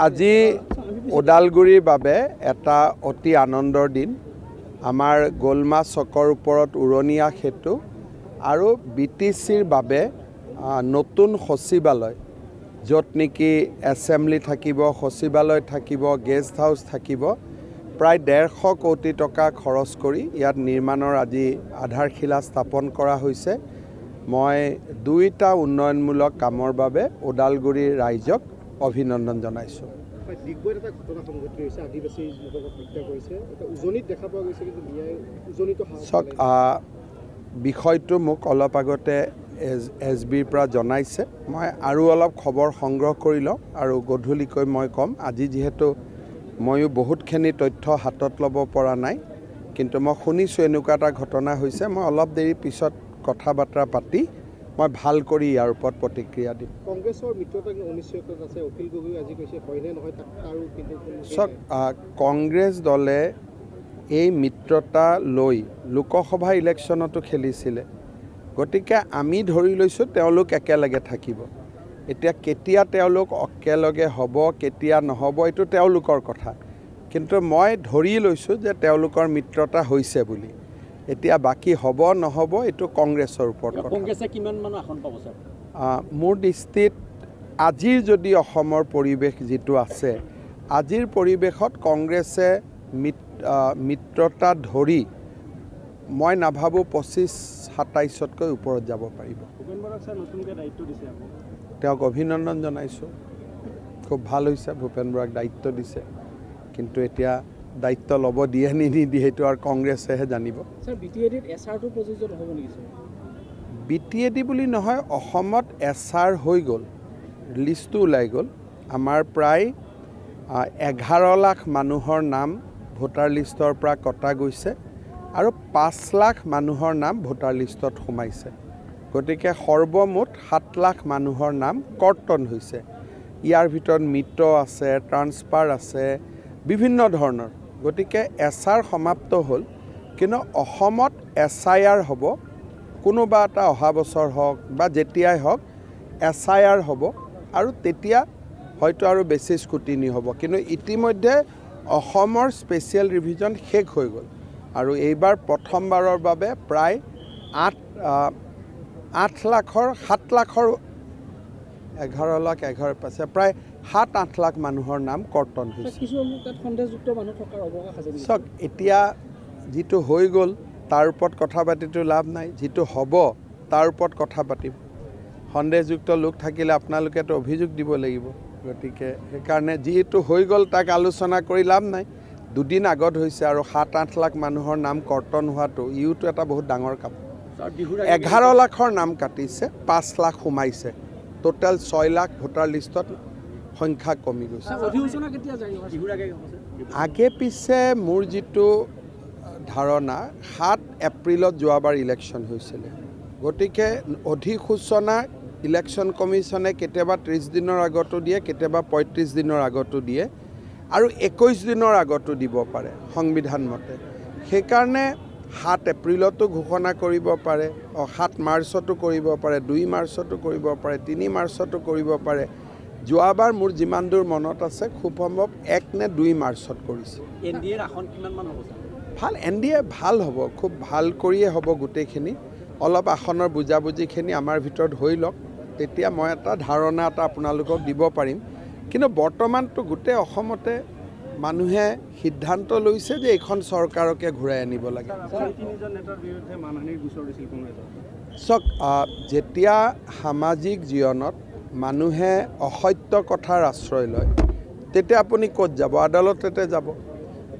আজি ওদালগুৰিৰ বাবে এটা অতি আনন্দৰ দিন। আমাৰ গোলমা চকৰ ওপৰত উৰণীয়া সেতু আৰু BTCৰ বাবে নতুন সচিবালয়, য'ত নেকি এছেম্বলি থাকিব, সচিবালয় থাকিব, গেষ্ট হাউচ থাকিব, প্ৰায় 150 কোটি টকা খৰচ কৰি ইয়াত নিৰ্মাণৰ আজি আধাৰশিলা স্থাপন কৰা হৈছে। মই দুইটা উন্নয়নমূলক কামৰ বাবে ওদালগুৰিৰ ৰাইজক অভিনন্দন জনাইছোঁ। বিষয়টো মোক অলপ আগতে SBৰ পৰা জনাইছে। মই আৰু অলপ খবৰ সংগ্ৰহ কৰি লওঁ আৰু গধূলিকৈ মই ক'ম। আজি যিহেতু ময়ো বহুতখিনি তথ্য হাতত ল'ব পৰা নাই, কিন্তু মই শুনিছোঁ এনেকুৱা এটা ঘটনা হৈছে। মই অলপ দেৰি পিছত কথা বাৰ্তা পাতি মই ভাল কৰি ইয়াৰ ওপৰত প্ৰতিক্ৰিয়া দিম। কংগ্ৰেছৰ মিত্ৰতা অনিশ্চয়তাত আছে। অখিল গগৈ আজি কৈছে হয়নে নহয় তাৰো কিন্তু কংগ্ৰেছ দলে এই মিত্ৰতা লৈ লোকসভা ইলেকশ্যনতো খেলিছিলে। গতিকে আমি ধৰি লৈছোঁ তেওঁলোক একেলগে থাকিব। এতিয়া কেতিয়া তেওঁলোক একেলগে হ'ব, কেতিয়া নহ'ব, এইটো তেওঁলোকৰ কথা। কিন্তু মই ধৰি লৈছোঁ যে তেওঁলোকৰ মিত্ৰতা হৈছে বুলি। এতিয়া বাকী হ'ব নহ'ব এইটো কংগ্ৰেছৰ ওপৰত কথা। কংগ্ৰেছে কিমান মান আসন পাব ছাৰ? মোৰ দৃষ্টিত আজিৰ যদি অসমৰ পৰিৱেশ যিটো আছে, আজিৰ পৰিৱেশত কংগ্ৰেছে মিত্ৰতা ধৰি মই নাভাবোঁ 25-27তকৈ ওপৰত যাব পাৰিব। তেওঁক অভিনন্দন জনাইছোঁ। খুব ভাল হৈছে, ভূপেন বৰাক দায়িত্ব দিছে। কিন্তু এতিয়া দায়িত্ব ল'ব দিয়ে নিদিয়ে সেইটো আৰু কংগ্ৰেছেহে জানিব। BTAD বুলি নহয়, অসমত SR হৈ গ'ল, লিষ্টটো ওলাই গ'ল। আমাৰ প্ৰায় 11 লাখ মানুহৰ নাম ভোটাৰ লিষ্টৰ পৰা কটা গৈছে আৰু 5 লাখ মানুহৰ নাম ভোটাৰ লিষ্টত সোমাইছে। গতিকে সৰ্বমুঠ 7 লাখ মানুহৰ নাম কৰ্তন হৈছে। ইয়াৰ ভিতৰত মৃত আছে, ট্ৰান্সফাৰ আছে, বিভিন্ন ধৰণৰ। গতিকে SR সমাপ্ত হ'ল, কিন্তু অসমত SIR হ'ব। কোনোবা এটা অহা বছৰ হওক বা যেতিয়াই হওক SIR হ'ব আৰু তেতিয়া হয়তো আৰু বেছি স্কুটিনি হ'ব। কিন্তু ইতিমধ্যে অসমৰ স্পেচিয়েল ৰিভিজন শেষ হৈ গ'ল আৰু এইবাৰ প্ৰথমবাৰৰ বাবে প্ৰায় 7 লাখৰ 11 লাখ 11 পাছে প্ৰায় 7-8 লাখ মানুহৰ নাম কৰ্তন হৈছে। চাওক, এতিয়া যিটো হৈ গ'ল তাৰ ওপৰত কথা পাতিটো লাভ নাই। যিটো হ'ব তাৰ ওপৰত কথা পাতিম। সন্দেহযুক্ত লোক থাকিলে আপোনালোকেতো অভিযোগ দিব লাগিব। গতিকে সেইকাৰণে যিটো হৈ গ'ল তাক আলোচনা কৰি লাভ নাই। দুদিন আগত হৈছে আৰু 7-8 লাখ মানুহৰ নাম কৰ্তন হোৱাটো ইউটো এটা বহুত ডাঙৰ কাম। 11 লাখৰ নাম কাটিছে, 5 লাখ সোমাইছে। টোটেল 6 লাখ ভোটাৰ লিষ্টত সংখ্যা কমি গৈছে। আগে পিছে মোৰ যিটো ধাৰণা, 7 এপ্ৰিলত যোৱাবাৰ ইলেকশ্যন হৈছিলে। গতিকে অধিসূচনা ইলেকশ্যন কমিশ্যনে কেতিয়াবা 30 দিনৰ আগতো দিয়ে, কেতিয়াবা 35 দিনৰ আগতো দিয়ে আৰু 21 দিনৰ আগতো দিব পাৰে সংবিধান মতে। সেইকাৰণে 7 এপ্ৰিলতো ঘোষণা কৰিব পাৰে, 7 মাৰ্চতো কৰিব পাৰে, 2 মাৰ্চতো কৰিব পাৰে, 3 মাৰ্চতো কৰিব পাৰে। যোৱাবাৰ মোৰ যিমান দূৰ মনত আছে খুব সম্ভৱ 1 নে 2 মাৰ্চত কৰিছে। NDAৰ আসন কিমান মান হ'ব? ভাল, NDA ভাল হ'ব, খুব ভাল কৰিয়ে হ'ব গোটেইখিনি। অলপ আসনৰ বুজাবুজিখিনি আমাৰ ভিতৰত হৈ লওক, তেতিয়া মই এটা ধাৰণা এটা আপোনালোকক দিব পাৰিম। কিন্তু বৰ্তমানটো গোটেই অসমতে মানুহে সিদ্ধান্ত লৈছে যে এইখন চৰকাৰকে ঘূৰাই আনিব লাগে। চাওক, যেতিয়া সামাজিক জীৱনত মানুহে অসত্য কথাৰ আশ্ৰয় লয় তেতিয়া আপুনি ক'ত যাব? আদালততে যাব।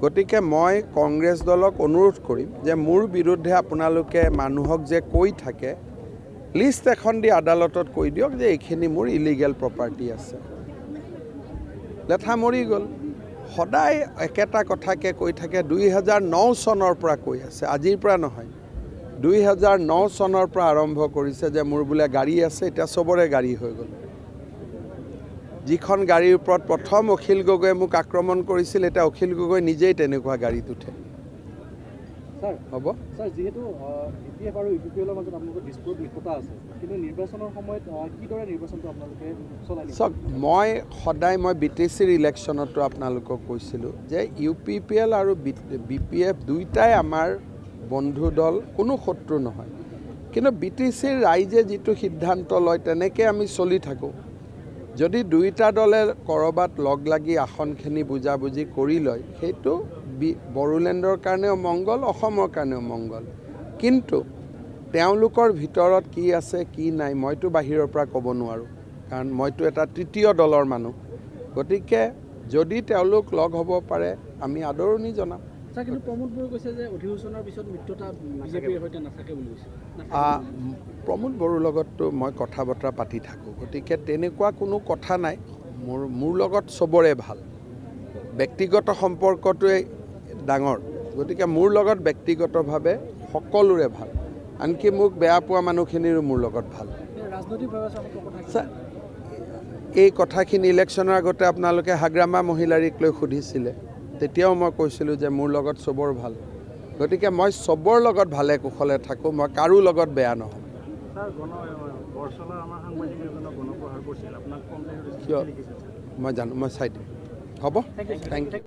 গতিকে মই কংগ্ৰেছ দলক অনুৰোধ কৰিম যে মোৰ বিৰুদ্ধে আপোনালোকে মানুহক যে কৈ থাকে, লিষ্ট এখন দি আদালতত কৈ দিয়ক যে এইখিনি মোৰ ইলিগেল প্ৰপাৰ্টি আছে। লেঠা মৰি গ'ল। সদায় একেটা কথাকে কৈ থাকে। 2009 চনৰ পৰা কৈ আছে, আজিৰ পৰা নহয়। 2009 চনৰ পৰা আৰম্ভ কৰিছে যে মোৰ বোলে গাড়ী আছে, এতিয়া চবৰে গাড়ী হৈ গ'ল। যিখন গাড়ীৰ ওপৰত প্ৰথম অখিল গগৈয়ে মোক আক্ৰমণ কৰিছিল, এতিয়া অখিল গগৈ নিজেই তেনেকুৱা গাড়ীত উঠে। হ'ব স্যাৰ যেহেতু ড০হ আৰু ইউপিপিএলৰ মাজত আপোনালোকৰ ডিসপুট নিকটা আছে কিন্তু নিৰ্বাচনৰ সময়ত কিদৰে নিৰ্বাচনটো আপোনালোকে চলাই চাওক মই সদায় BTCৰ ইলেকশ্যনতো আপোনালোকক কৈছিলোঁ যে UPPL আৰু BPF দুইটাই আমাৰ বন্ধু দল, কোনো শত্ৰু নহয়, কিন্তু BTCৰ ৰাইজে যিটো সিদ্ধান্ত লয় তেনেকৈ আমি চলি থাকোঁ। যদি দুইটা দলে ক'ৰবাত লগ লাগি আসনখিনি বুজাবুজি কৰি লয় সেইটো বড়োলেণ্ডৰ কাৰণেও মংগল, অসমৰ কাৰণেও মংগল, কিন্তু তেওঁলোকৰ ভিতৰত কি আছে কি নাই মইতো বাহিৰৰ পৰা ক'ব নোৱাৰোঁ, কাৰণ মইতো এটা তৃতীয় দলৰ মানুহ। গতিকে যদি তেওঁলোক লগ হ'ব পাৰে আমি আদৰণি জনাম। কিন্তু প্ৰমোদ বড়োৱে কৈছে যে অধিৱেশনৰ পিছত মিত্ৰতা বিজেপিৰ সৈতে নাথাকে বুলি কৈছে। প্ৰমোদ বড়োৰ লগততো মই কথা বতৰা পাতি থাকোঁ, গতিকে তেনেকুৱা কোনো কথা নাই। মোৰ লগত চবৰে ভাল, ব্যক্তিগত সম্পৰ্কটোৱে ডাঙৰ, গতিকে মোৰ লগত ব্যক্তিগতভাৱে সকলোৰে ভাল, আনকি মোক বেয়া পোৱা মানুহখিনিৰো মোৰ লগত ভাল। এই কথাখিনি ইলেকশ্যনৰ আগতে আপোনালোকে হাগ্ৰামা মহিলাৰীক লৈ সুধিছিলে, তেতিয়াও মই কৈছিলোঁ যে মোৰ লগত চবৰ ভাল, গতিকে মই চবৰ লগত ভালে কুশলে থাকোঁ, মই কাৰো লগত বেয়া নহওঁ। কিয় মই জানো, মই চাই দিম। হ'ব, থেংক ইউ।